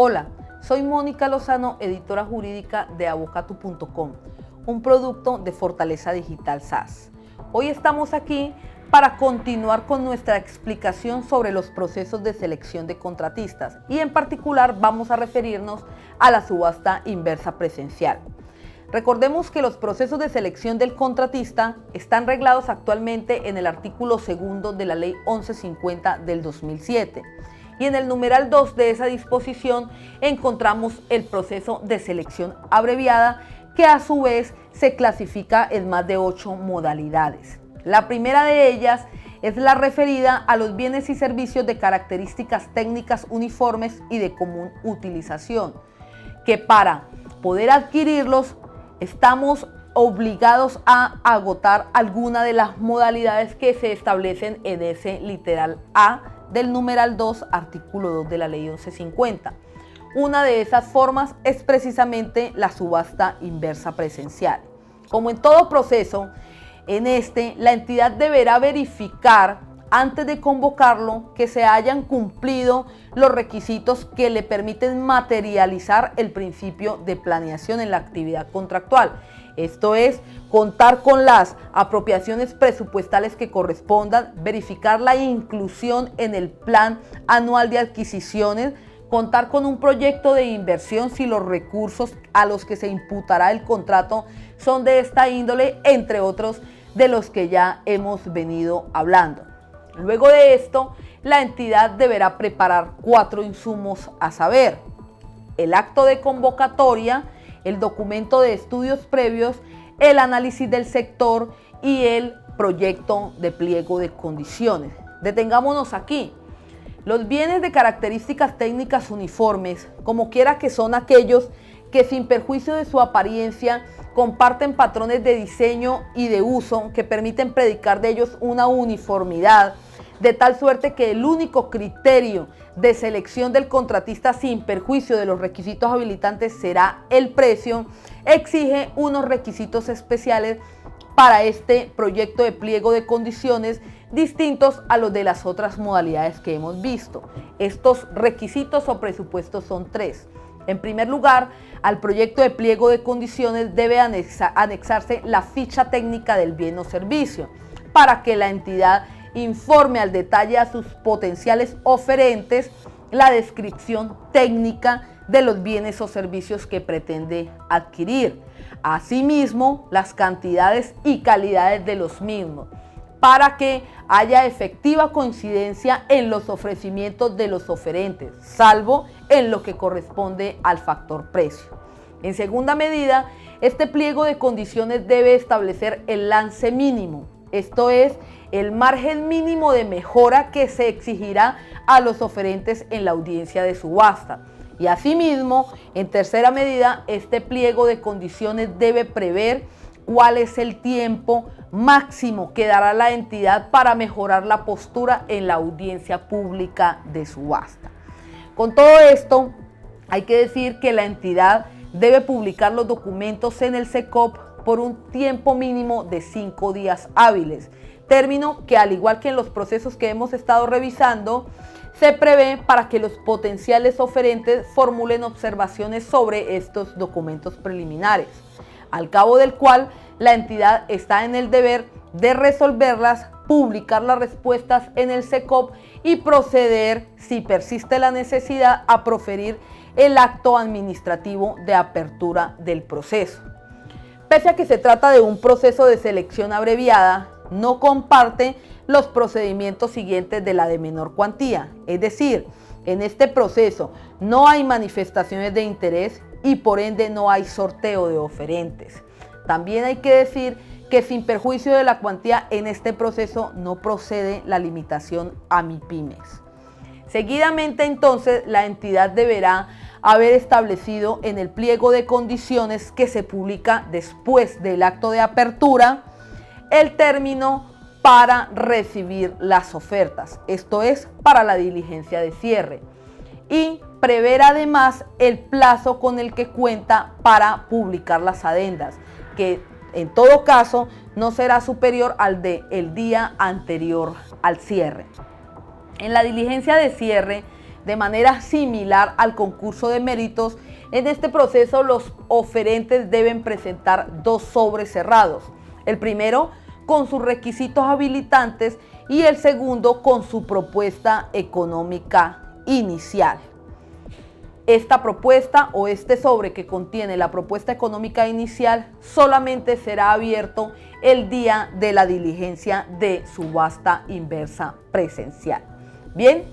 Hola, soy Mónica Lozano, editora jurídica de Abocatu.com, un producto de Fortaleza Digital SAS. Hoy estamos aquí para continuar con nuestra explicación sobre los procesos de selección de contratistas y en particular vamos a referirnos a la subasta inversa presencial. Recordemos que los procesos de selección del contratista están reglados actualmente en el artículo 2 de la Ley 1150 del 2007. Y en el numeral 2 de esa disposición encontramos el proceso de selección abreviada, que a su vez se clasifica en más de 8 modalidades. La primera de ellas es la referida a los bienes y servicios de características técnicas uniformes y de común utilización, que para poder adquirirlos estamos obligados a agotar alguna de las modalidades que se establecen en ese literal A del numeral 2, artículo 2 de la Ley 1150. Una de esas formas es precisamente la subasta inversa presencial. Como en todo proceso, en la entidad deberá verificar antes de convocarlo que se hayan cumplido los requisitos que le permiten materializar el principio de planeación en la actividad contractual. Esto es, contar con las apropiaciones presupuestales que correspondan, verificar la inclusión en el plan anual de adquisiciones, contar con un proyecto de inversión si los recursos a los que se imputará el contrato son de esta índole, entre otros de los que ya hemos venido hablando. Luego de esto, la entidad deberá preparar 4 insumos a saber: el acto de convocatoria, el documento de estudios previos, el análisis del sector y el proyecto de pliego de condiciones. Detengámonos aquí. Los bienes de características técnicas uniformes, como quiera que son aquellos que sin perjuicio de su apariencia comparten patrones de diseño y de uso que permiten predicar de ellos una uniformidad, de tal suerte que el único criterio de selección del contratista sin perjuicio de los requisitos habilitantes será el precio, exige unos requisitos especiales para este proyecto de pliego de condiciones distintos a los de las otras modalidades que hemos visto. Estos requisitos o presupuestos son 3. En primer lugar, al proyecto de pliego de condiciones debe anexarse la ficha técnica del bien o servicio para que la entidad informe al detalle a sus potenciales oferentes la descripción técnica de los bienes o servicios que pretende adquirir. Asimismo, las cantidades y calidades de los mismos, para que haya efectiva coincidencia en los ofrecimientos de los oferentes, salvo en lo que corresponde al factor precio. En segunda medida, este pliego de condiciones debe establecer el lance mínimo, esto es, el margen mínimo de mejora que se exigirá a los oferentes en la audiencia de subasta. Y asimismo, en tercera medida, este pliego de condiciones debe prever cuál es el tiempo máximo que dará la entidad para mejorar la postura en la audiencia pública de subasta. Con todo esto, hay que decir que la entidad debe publicar los documentos en el SECOP por un tiempo mínimo de 5 días hábiles, término que, al igual que en los procesos que hemos estado revisando, se prevé para que los potenciales oferentes formulen observaciones sobre estos documentos preliminares, al cabo del cual la entidad está en el deber de resolverlas, publicar las respuestas en el SECOP y proceder, si persiste la necesidad, a proferir el acto administrativo de apertura del proceso. Pese a que se trata de un proceso de selección abreviada, no comparte los procedimientos siguientes de la de menor cuantía, es decir, en este proceso no hay manifestaciones de interés y por ende no hay sorteo de oferentes. También hay que decir que sin perjuicio de la cuantía en este proceso no procede la limitación a MIPYMES. Seguidamente entonces la entidad deberá haber establecido en el pliego de condiciones que se publica después del acto de apertura el término para recibir las ofertas, esto es, para la diligencia de cierre, y prever además el plazo con el que cuenta para publicar las adendas, que En todo caso, no será superior al del día anterior al cierre. En la diligencia de cierre, de manera similar al concurso de méritos, en este proceso los oferentes deben presentar 2 sobres cerrados. El primero con sus requisitos habilitantes y el segundo con su propuesta económica inicial. Esta propuesta o este sobre que contiene la propuesta económica inicial solamente será abierto el día de la diligencia de subasta inversa presencial. Bien,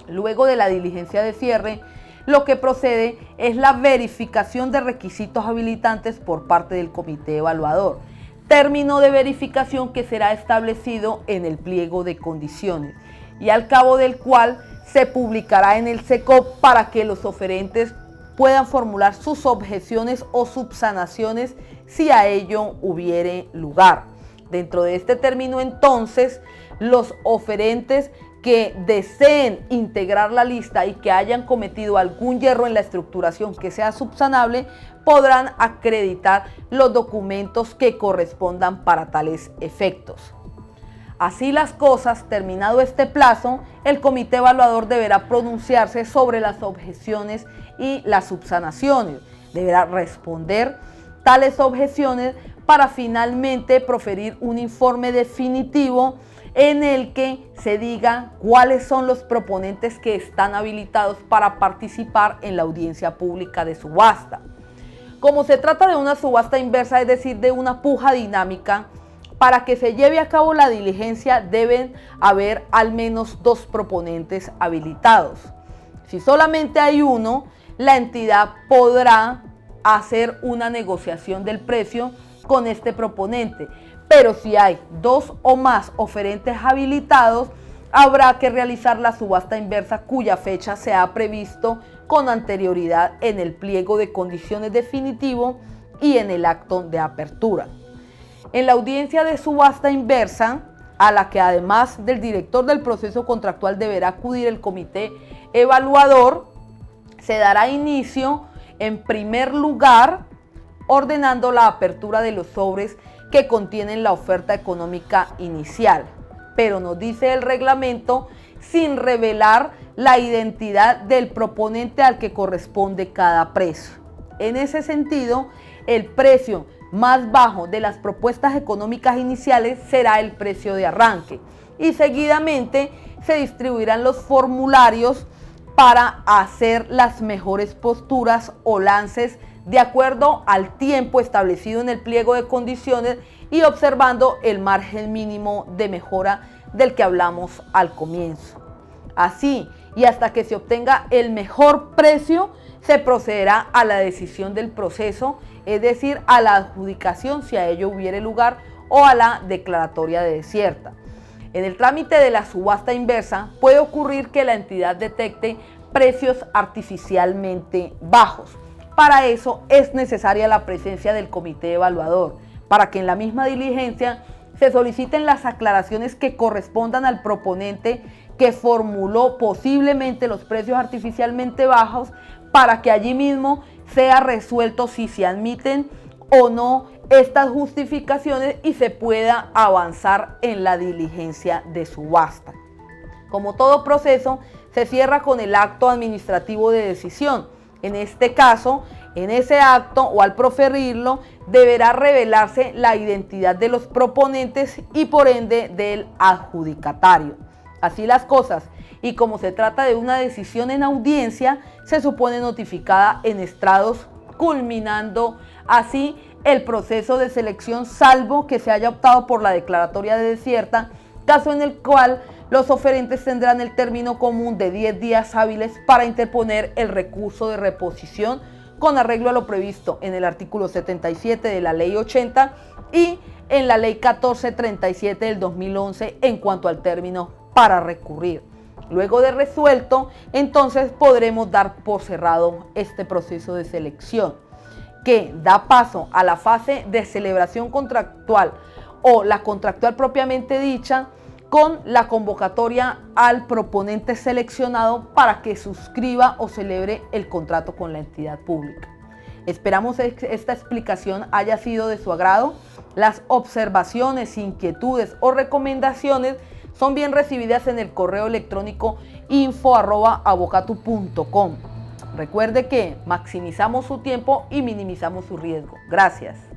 luego de la diligencia de cierre, lo que procede es la verificación de requisitos habilitantes por parte del comité evaluador, término de verificación que será establecido en el pliego de condiciones y al cabo del cual se publicará en el SECOP para que los oferentes puedan formular sus objeciones o subsanaciones si a ello hubiere lugar. Dentro de este término, entonces, los oferentes que deseen integrar la lista y que hayan cometido algún yerro en la estructuración que sea subsanable, podrán acreditar los documentos que correspondan para tales efectos. Así las cosas, terminado este plazo, el comité evaluador deberá pronunciarse sobre las objeciones y las subsanaciones. Deberá responder tales objeciones para finalmente proferir un informe definitivo en el que se diga cuáles son los proponentes que están habilitados para participar en la audiencia pública de subasta. Como se trata de una subasta inversa, es decir, de una puja dinámica, para que se lleve a cabo la diligencia deben haber al menos 2 proponentes habilitados. Si solamente hay uno, la entidad podrá hacer una negociación del precio con este proponente, pero si hay 2 o más oferentes habilitados, habrá que realizar la subasta inversa cuya fecha se ha previsto con anterioridad en el pliego de condiciones definitivo y en el acto de apertura. En la audiencia de subasta inversa, a la que además del director del proceso contractual deberá acudir el comité evaluador, se dará inicio en primer lugar ordenando la apertura de los sobres que contienen la oferta económica inicial, pero nos dice el reglamento sin revelar la identidad del proponente al que corresponde cada precio. En ese sentido, el precio más bajo de las propuestas económicas iniciales será el precio de arranque y seguidamente se distribuirán los formularios para hacer las mejores posturas o lances de acuerdo al tiempo establecido en el pliego de condiciones y observando el margen mínimo de mejora del que hablamos al comienzo. Así, y hasta que se obtenga el mejor precio, se procederá a la decisión del proceso, es decir, a la adjudicación si a ello hubiere lugar o a la declaratoria de desierta. En el trámite de la subasta inversa puede ocurrir que la entidad detecte precios artificialmente bajos. Para eso es necesaria la presencia del comité evaluador, para que en la misma diligencia se soliciten las aclaraciones que correspondan al proponente que formuló posiblemente los precios artificialmente bajos, para que allí mismo sea resuelto si se admiten o no estas justificaciones y se pueda avanzar en la diligencia de subasta. Como todo proceso, se cierra con el acto administrativo de decisión. En este caso, en ese acto o al proferirlo, deberá revelarse la identidad de los proponentes y por ende del adjudicatario. Así las cosas, y como se trata de una decisión en audiencia, se supone notificada en estrados, culminando así el proceso de selección, salvo que se haya optado por la declaratoria de desierta, caso en el cual los oferentes tendrán el término común de 10 días hábiles para interponer el recurso de reposición con arreglo a lo previsto en el artículo 77 de la Ley 80 y en la Ley 1437 del 2011 en cuanto al término para recurrir. Luego de resuelto, entonces podremos dar por cerrado este proceso de selección, que da paso a la fase de celebración contractual o la contractual propiamente dicha, con la convocatoria al proponente seleccionado para que suscriba o celebre el contrato con la entidad pública. Esperamos que esta explicación haya sido de su agrado. Las observaciones, inquietudes o recomendaciones son bien recibidas en el correo electrónico info@avocatu.com. Recuerde que maximizamos su tiempo y minimizamos su riesgo. Gracias.